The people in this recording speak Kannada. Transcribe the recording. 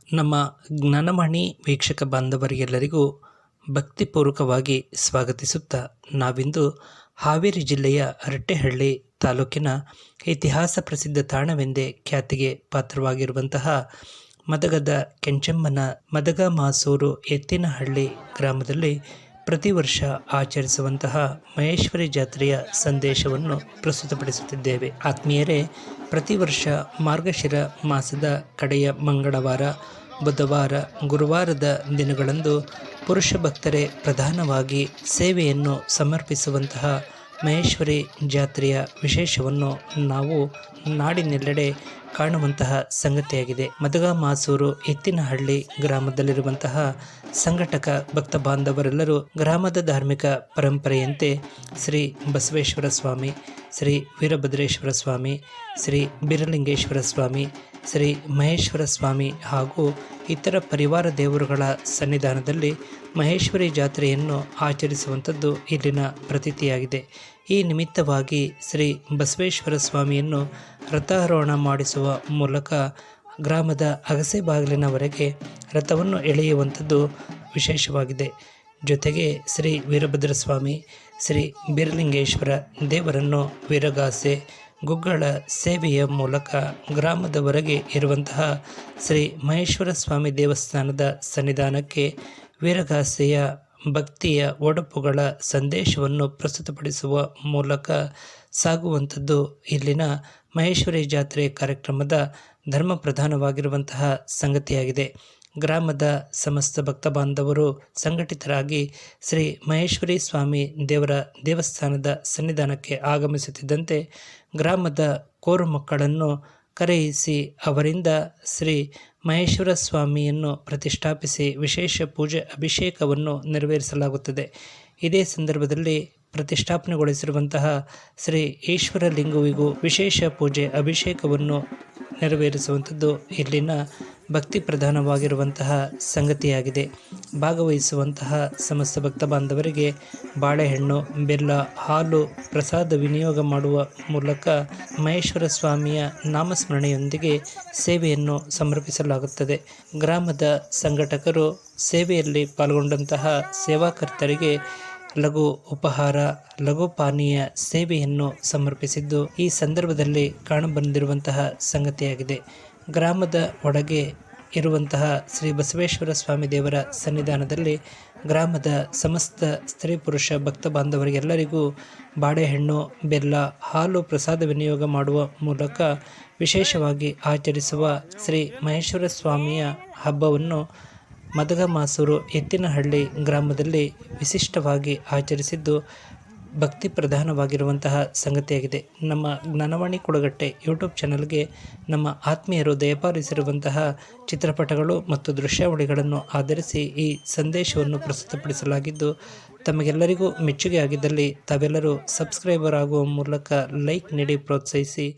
ನಮ್ಮ ಜ್ಞಾನವಾಣಿ ವೀಕ್ಷಕ ಬಾಂಧವರಿಗೆಲ್ಲರಿಗೂ ಭಕ್ತಿಪೂರ್ವಕವಾಗಿ ಸ್ವಾಗತಿಸುತ್ತಾ ನಾವಿಂದು ಹಾವೇರಿ ಜಿಲ್ಲೆಯ ರಟ್ಟೆಹಳ್ಳಿ ತಾಲೂಕಿನ ಇತಿಹಾಸ ಪ್ರಸಿದ್ಧ ತಾಣವೆಂದೇ ಖ್ಯಾತಿಗೆ ಪಾತ್ರವಾಗಿರುವಂತಹ ಮದಗದ ಕೆಂಚಮ್ಮನ ಮದಗ ಮಾಸೂರು ಎತ್ತಿನಹಳ್ಳಿ ಗ್ರಾಮದಲ್ಲಿ ಪ್ರತಿ ವರ್ಷ ಆಚರಿಸುವಂತಹ ಮಹೇಶ್ವರಿ ಜಾತ್ರೆಯ ಸಂದೇಶವನ್ನು ಪ್ರಸ್ತುತಪಡಿಸುತ್ತಿದ್ದೇವೆ. ಆತ್ಮೀಯರೇ, ಪ್ರತಿ ವರ್ಷ ಮಾರ್ಗಶಿರ ಮಾಸದ ಕಡೆಯ ಮಂಗಳವಾರ, ಬುಧವಾರ, ಗುರುವಾರದ ದಿನಗಳಂದು ಪುರುಷ ಭಕ್ತರೇ ಪ್ರಧಾನವಾಗಿ ಸೇವೆಯನ್ನು ಸಮರ್ಪಿಸುವಂತಹ ಮಹೇಶ್ವರಿ ಜಾತ್ರೆಯ ವಿಶೇಷವನ್ನು ನಾವು ನಾಡಿನೆಲ್ಲೆಡೆ ಕಾಣುವಂತಹ ಸಂಗತಿಯಾಗಿದೆ. ಮದಗ ಮಾಸೂರು ಎತ್ತಿನಹಳ್ಳಿ ಗ್ರಾಮದಲ್ಲಿರುವಂತಹ ಸಂಘಟಕ ಭಕ್ತ ಬಾಂಧವರೆಲ್ಲರೂ ಗ್ರಾಮದ ಧಾರ್ಮಿಕ ಪರಂಪರೆಯಂತೆ ಶ್ರೀ ಬಸವೇಶ್ವರ ಸ್ವಾಮಿ, ಶ್ರೀ ವೀರಭದ್ರೇಶ್ವರ ಸ್ವಾಮಿ, ಶ್ರೀ ಬೀರಲಿಂಗೇಶ್ವರ ಸ್ವಾಮಿ, ಶ್ರೀ ಮಹೇಶ್ವರ ಸ್ವಾಮಿ ಹಾಗೂ ಇತರ ಪರಿವಾರ ದೇವರುಗಳ ಸನ್ನಿಧಾನದಲ್ಲಿ ಮಹೇಶ್ವರಿ ಜಾತ್ರೆಯನ್ನು ಆಚರಿಸುವಂಥದ್ದು ಇಲ್ಲಿನ ಪ್ರತೀತಿಯಾಗಿದೆ. ಈ ನಿಮಿತ್ತವಾಗಿ ಶ್ರೀ ಬಸವೇಶ್ವರ ಸ್ವಾಮಿಯನ್ನು ರಥಾರೋಹಣ ಮಾಡಿಸುವ ಮೂಲಕ ಗ್ರಾಮದ ಅಗಸೆ ಬಾಗಿಲಿನವರೆಗೆ ರಥವನ್ನು ಎಳೆಯುವಂಥದ್ದು ವಿಶೇಷವಾಗಿದೆ. ಜೊತೆಗೆ ಶ್ರೀ ವೀರಭದ್ರ ಸ್ವಾಮಿ, ಶ್ರೀ ಬೀರಲಿಂಗೇಶ್ವರ ದೇವರನ್ನು ವೀರಗಾಸೆ ಗುಗ್ಗಳ ಸೇವೆಯ ಮೂಲಕ ಗ್ರಾಮದವರೆಗೆ ಇರುವಂತಹ ಶ್ರೀ ಮಹೇಶ್ವರ ಸ್ವಾಮಿ ದೇವಸ್ಥಾನದ ಸನ್ನಿಧಾನಕ್ಕೆ ವೀರಗಾಸೆಯ ಭಕ್ತಿಯ ಒಡಪುಗಳ ಸಂದೇಶವನ್ನು ಪ್ರಸ್ತುತಪಡಿಸುವ ಮೂಲಕ ಸಾಗುವಂಥದ್ದು ಇಲ್ಲಿನ ಮಹೇಶ್ವರಿ ಜಾತ್ರೆ ಕಾರ್ಯಕ್ರಮದ ಧರ್ಮ ಪ್ರಧಾನವಾಗಿರುವಂತಹ ಸಂಗತಿಯಾಗಿದೆ. ಗ್ರಾಮದ ಸಮಸ್ತ ಭಕ್ತ ಬಾಂಧವರು ಸಂಘಟಿತರಾಗಿ ಶ್ರೀ ಮಹೇಶ್ವರಿ ಸ್ವಾಮಿ ದೇವರ ದೇವಸ್ಥಾನದ ಸನ್ನಿಧಾನಕ್ಕೆ ಆಗಮಿಸುತ್ತಿದ್ದಂತೆ ಗ್ರಾಮದ ಕೋರು ಮಕ್ಕಳನ್ನು ಕರೆಯಿಸಿ ಅವರಿಂದ ಶ್ರೀ ಮಹೇಶ್ವರ ಸ್ವಾಮಿಯನ್ನು ಪ್ರತಿಷ್ಠಾಪಿಸಿ ವಿಶೇಷ ಪೂಜೆ ಅಭಿಷೇಕವನ್ನು ನೆರವೇರಿಸಲಾಗುತ್ತದೆ. ಇದೇ ಸಂದರ್ಭದಲ್ಲಿ ಪ್ರತಿಷ್ಠಾಪನೆಗೊಳಿಸಿರುವಂತಹ ಶ್ರೀ ಈಶ್ವರ ಲಿಂಗುವಿಗೂ ವಿಶೇಷ ಪೂಜೆ ಅಭಿಷೇಕವನ್ನು ನೆರವೇರಿಸುವಂಥದ್ದು ಇಲ್ಲಿನ ಭಕ್ತಿ ಪ್ರಧಾನವಾಗಿರುವಂತಹ ಸಂಗತಿಯಾಗಿದೆ. ಭಾಗವಹಿಸುವಂತಹ ಸಮಸ್ತ ಭಕ್ತ ಬಾಂಧವರಿಗೆ ಬಾಳೆಹಣ್ಣು, ಬೆಲ್ಲ, ಹಾಲು ಪ್ರಸಾದ ವಿನಿಯೋಗ ಮಾಡುವ ಮೂಲಕ ಮಹೇಶ್ವರ ಸ್ವಾಮಿಯ ನಾಮಸ್ಮರಣೆಯೊಂದಿಗೆ ಸೇವೆಯನ್ನು ಸಮರ್ಪಿಸಲಾಗುತ್ತದೆ. ಗ್ರಾಮದ ಸಂಘಟಕರು ಸೇವೆಯಲ್ಲಿ ಪಾಲ್ಗೊಂಡಂತಹ ಸೇವಾಕರ್ತರಿಗೆ ಲಘು ಉಪಹಾರ, ಲಘು ಪಾನೀಯ ಸೇವೆಯನ್ನು ಸಮರ್ಪಿಸಿದ್ದು ಈ ಸಂದರ್ಭದಲ್ಲಿ ಕಾಣಬಂದಿರುವಂತಹ ಸಂಗತಿಯಾಗಿದೆ. ಗ್ರಾಮದ ಒಳಗೆ ಇರುವಂತಹ ಶ್ರೀ ಬಸವೇಶ್ವರ ಸ್ವಾಮಿ ದೇವರ ಸನ್ನಿಧಾನದಲ್ಲಿ ಗ್ರಾಮದ ಸಮಸ್ತ ಸ್ತ್ರೀ ಪುರುಷ ಭಕ್ತ ಬಾಂಧವರಿಗೆಲ್ಲರಿಗೂ ಬಾಳೆಹಣ್ಣು, ಬೆಲ್ಲ, ಹಾಲು ಪ್ರಸಾದ ವಿನಿಯೋಗ ಮಾಡುವ ಮೂಲಕ ವಿಶೇಷವಾಗಿ ಆಚರಿಸುವ ಶ್ರೀ ಮಹೇಶ್ವರ ಸ್ವಾಮಿಯ ಹಬ್ಬವನ್ನು ಮದಗ ಮಾಸೂರು ಎತ್ತಿನಹಳ್ಳಿ ಗ್ರಾಮದಲ್ಲಿ ವಿಶಿಷ್ಟವಾಗಿ ಆಚರಿಸಿದ್ದು ಭಕ್ತಿ ಪ್ರಧಾನವಾಗಿರುವಂತಹ ಸಂಗತಿಯಾಗಿದೆ. ನಮ್ಮ ಜ್ಞಾನವಾಣಿ ಕುಳಗಟ್ಟೆ ಯೂಟ್ಯೂಬ್ ಚಾನಲ್ಗೆ ನಮ್ಮ ಆತ್ಮೀಯರು ದಯಪಾಲಿಸಿರುವಂತಹ ಚಿತ್ರಪಟಗಳು ಮತ್ತು ದೃಶ್ಯಾವಳಿಗಳನ್ನು ಆಧರಿಸಿ ಈ ಸಂದೇಶವನ್ನು ಪ್ರಸ್ತುತಪಡಿಸಲಾಗಿದ್ದು, ತಮಗೆಲ್ಲರಿಗೂ ಮೆಚ್ಚುಗೆ ಆಗಿದ್ದಲ್ಲಿ ತಾವೆಲ್ಲರೂ ಸಬ್ಸ್ಕ್ರೈಬರ್ ಆಗುವ ಮೂಲಕ ಲೈಕ್ ನೀಡಿ ಪ್ರೋತ್ಸಾಹಿಸಿ.